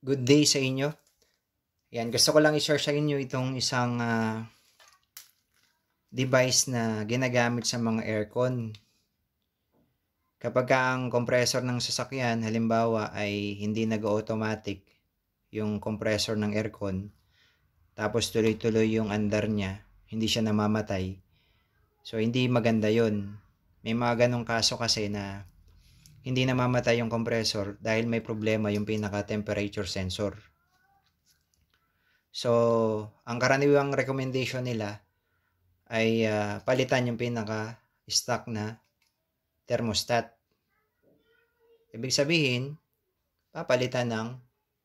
Good day sa inyo. Yan, gusto ko lang i-share sa inyo itong isang device na ginagamit sa mga aircon. Kapag ang compressor ng sasakyan, halimbawa ay hindi nag-automatic yung compressor ng aircon, tapos tuloy-tuloy yung andar niya, hindi siya namamatay. So, hindi maganda yun. May mga ganong kaso kasi na hindi namamatay yung compressor dahil may problema yung pinaka-temperature sensor. So, ang karaniwang recommendation nila ay palitan yung pinaka-stock na thermostat. Ibig sabihin, papalitan ng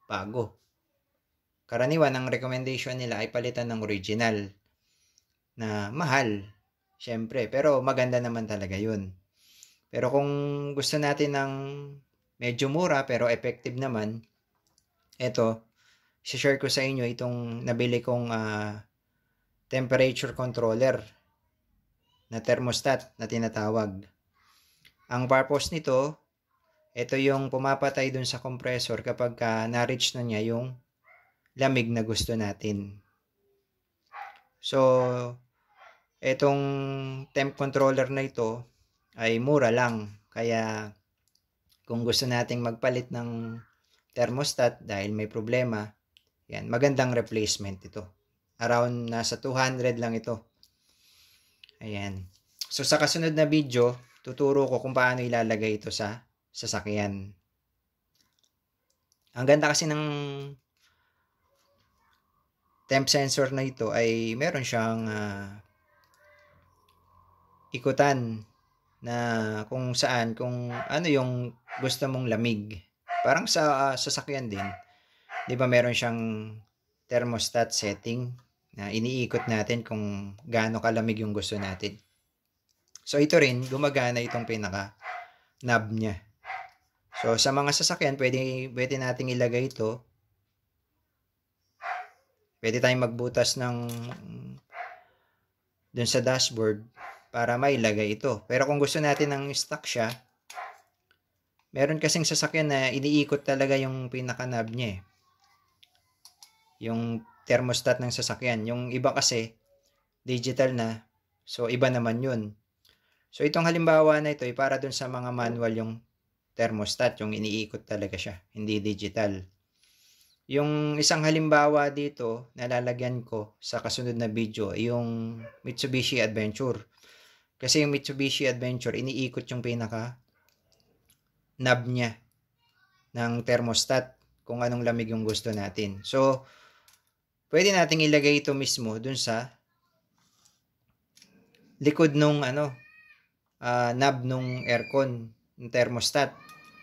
bago. Karaniwan, ang recommendation nila ay palitan ng original na mahal, syempre, pero maganda naman talaga yun. Pero kung gusto natin ng medyo mura pero effective naman, eto, share ko sa inyo itong nabili kong temperature controller na thermostat na tinatawag. Ang purpose nito, ito yung pumapatay dun sa compressor kapag na-reach na niya yung lamig na gusto natin. So, itong temp controller na ito ay mura lang. Kaya, kung gusto nating magpalit ng thermostat dahil may problema, yan, magandang replacement ito. Around nasa 200 lang ito. Ayan. So, sa kasunod na video, tuturo ko kung paano ilalagay ito sa sasakyan. Ang ganda kasi ng temp sensor na ito ay meron siyang ikutan na kung saan, kung ano yung gusto mong lamig. Parang sa sasakyan din. 'Di ba meron siyang thermostat setting na iniikot natin kung gaano kalamig yung gusto natin. So ito rin, gumagana itong pinaka knob niya. So sa mga sasakyan, pwede nating ilagay ito. Pwede tayong magbutas ng dun sa dashboard para mailagay ito. Pero kung gusto natin ng stock siya, meron kasing sasakyan na iniikot talaga yung pinaka-knob niya eh. Yung thermostat ng sasakyan. Yung iba kasi, digital na. So, iba naman yun. So, itong halimbawa na ito ay para dun sa mga manual yung thermostat. Yung iniikot talaga siya. Hindi digital. Yung isang halimbawa dito na lalagyan ko sa kasunod na video ay yung Mitsubishi Adventure. Kasi yung Mitsubishi Adventure, iniikot yung pinaka knob niya ng thermostat kung anong lamig yung gusto natin. So, pwede nating ilagay ito mismo dun sa likod nung knob nung aircon, ng thermostat.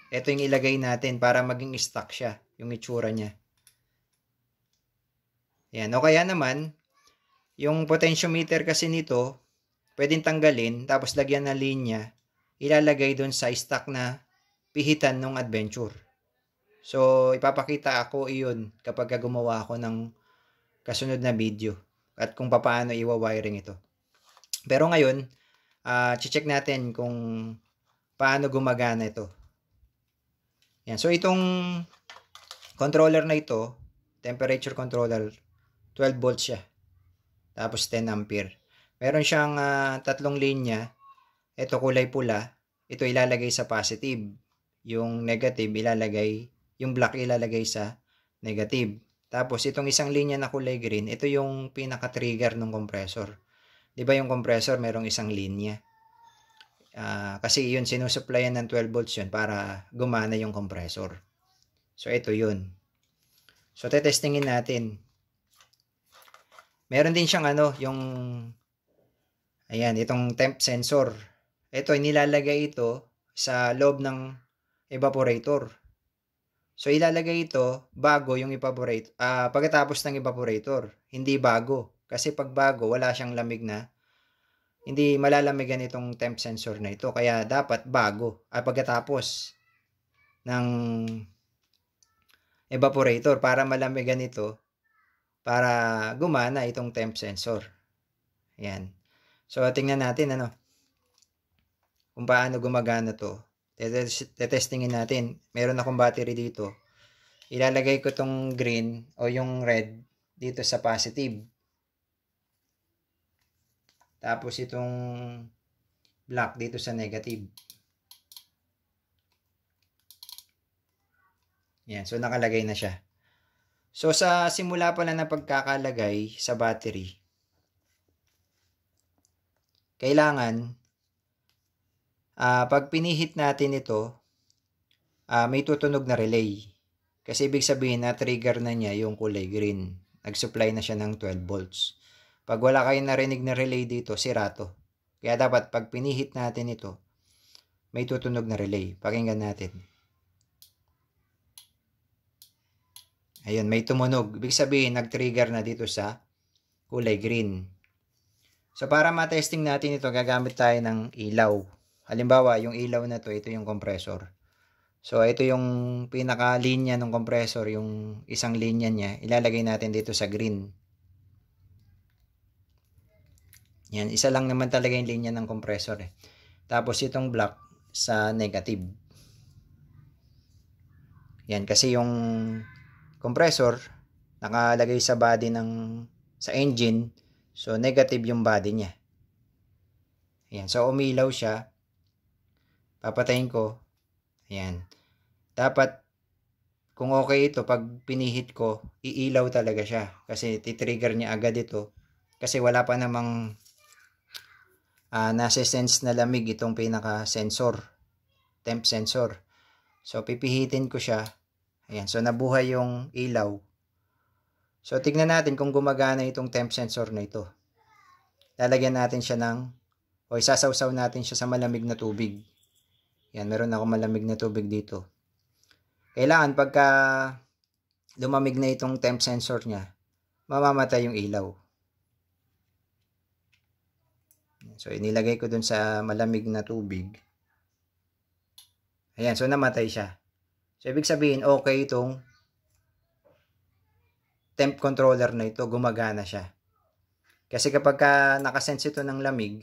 Ito yung ilagay natin para maging stock siya, yung itsura niya. Yan. O kaya naman, yung potentiometer kasi nito, pwedeng tanggalin, tapos lagyan ng linya, ilalagay dun sa stock na pihitan ng Adventure. So, ipapakita ako iyon kapag gumawa ako ng kasunod na video at kung paano iwa-wiring ito. Pero ngayon, check natin kung paano gumagana ito. Yan. So, itong controller na ito, temperature controller, 12 volts siya. Tapos 10 ampere. Meron siyang tatlong linya. Ito kulay pula. Ito ilalagay sa positive. Yung negative ilalagay, yung black ilalagay sa negative. Tapos itong isang linya na kulay green, ito yung pinaka-trigger ng compressor. 'Di ba yung compressor merong isang linya? Kasi yun sinusupplyan ng 12 volts yun para gumana yung compressor. So ito yun. So tetestingin natin. Meron din siyang yung ayan, itong temp sensor. Ito, nilalagay ito sa loob ng evaporator. So, ilalagay ito bago yung evaporator. Pagkatapos ng evaporator, hindi bago. Kasi pag bago, wala siyang lamig na. Hindi malalamigan itong temp sensor na ito. Kaya dapat bago. Pagkatapos ng evaporator para malamigan ito para gumana itong temp sensor. Ayan. So, tingnan natin kung paano gumagana to. Tetestingin natin. Meron akong battery dito. ilalagay ko tong green o yung red dito sa positive. Tapos itong black dito sa negative. Yan, so nakalagay na siya. So sa simula pa lang ng pagkakalagay sa battery, kailangan pag pinihit natin ito, may tutunog na relay. Kasi ibig sabihin na trigger na niya yung kulay green. Nag-supply na siya ng 12 volts. Pag wala kayong narinig na relay dito, sira to. Kaya dapat pag pinihit natin ito, may tutunog na relay. Pakinggan natin. Ayun, may tumunog. Ibig sabihin, nag-trigger na dito sa kulay green. So, para matesting natin ito, gagamit tayo ng ilaw. Halimbawa, yung ilaw na to, ito yung compressor. So, ito yung pinaka-linya ng compressor, yung isang linya niya. Ilalagay natin dito sa green. Yan, isa lang naman talaga yung linya ng compressor. Tapos, itong black sa negative. Yan, kasi yung compressor nakalagay sa body sa engine, so negative yung body niya. Ayan, so umilaw siya, papatayin ko. Ayan, dapat kung okay ito, pag pinihit ko, iilaw talaga siya kasi titrigger niya agad ito kasi wala pa namang nasa-sense na lamig itong pinaka sensor, temp sensor. So pipihitin ko siya. Ayan, so nabuhay yung ilaw. So tignan natin kung gumagana itong temp sensor na ito. Lalagyan natin siya o isasawsaw natin siya sa malamig na tubig. Yan, meron ako malamig na tubig dito. Kailangan pagka lumamig na itong temp sensor niya, mamamatay yung ilaw. So inilagay ko dun sa malamig na tubig. Ayan, so namatay siya. So, ibig sabihin, okay itong temp controller na ito, gumagana siya. Kasi kapag nakasense ito ng lamig,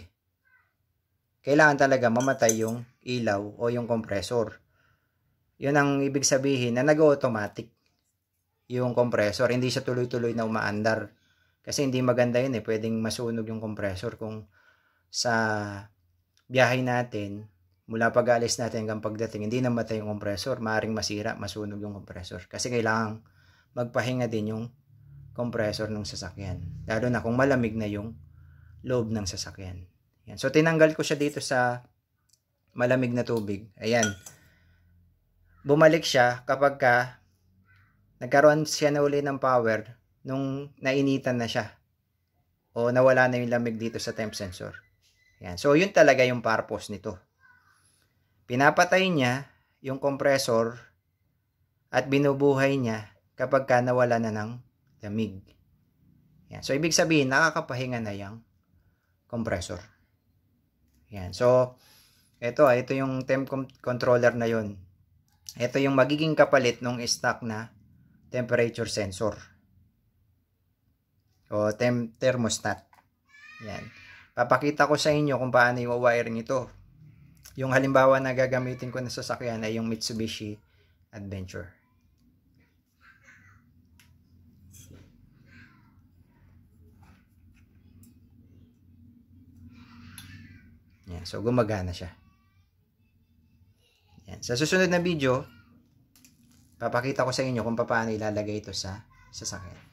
kailangan talaga mamatay yung ilaw o yung compressor. Yun ang ibig sabihin na nag-automatic yung compressor. Hindi siya tuloy-tuloy na umaandar. Kasi hindi maganda yun pwedeng masunog yung compressor kung sa biyahe natin, mula pag-alis natin hanggang pagdating, hindi namatay yung compressor, maaaring masira, masunog yung compressor. Kasi kailangan magpahinga din yung compressor ng sasakyan. Lalo na kung malamig na yung loob ng sasakyan. Yan. So, tinanggal ko siya dito sa malamig na tubig. Ayan. Bumalik siya kapag nagkaroon siya na uli ng power nung nainitan na siya. O nawala na yung lamig dito sa temp sensor. Yan. So, yun talaga yung purpose nito. Pinapatay niya yung compressor at binubuhay niya kapag nawala na ng lamig. Yan. So, ibig sabihin, nakakapahinga na yung compressor. Yan. So, ito yung temp controller na yun. Ito yung magiging kapalit ng stock na temperature sensor o thermostat. Yan. Papakita ko sa inyo kung paano yung wiring ito. Yung halimbawa na gagamitin ko na sasakyan ay yung Mitsubishi Adventure. Yan, so gumagana siya. Yan. Sa susunod na video, papakita ko sa inyo kung paano ilalagay ito sa sasakyan.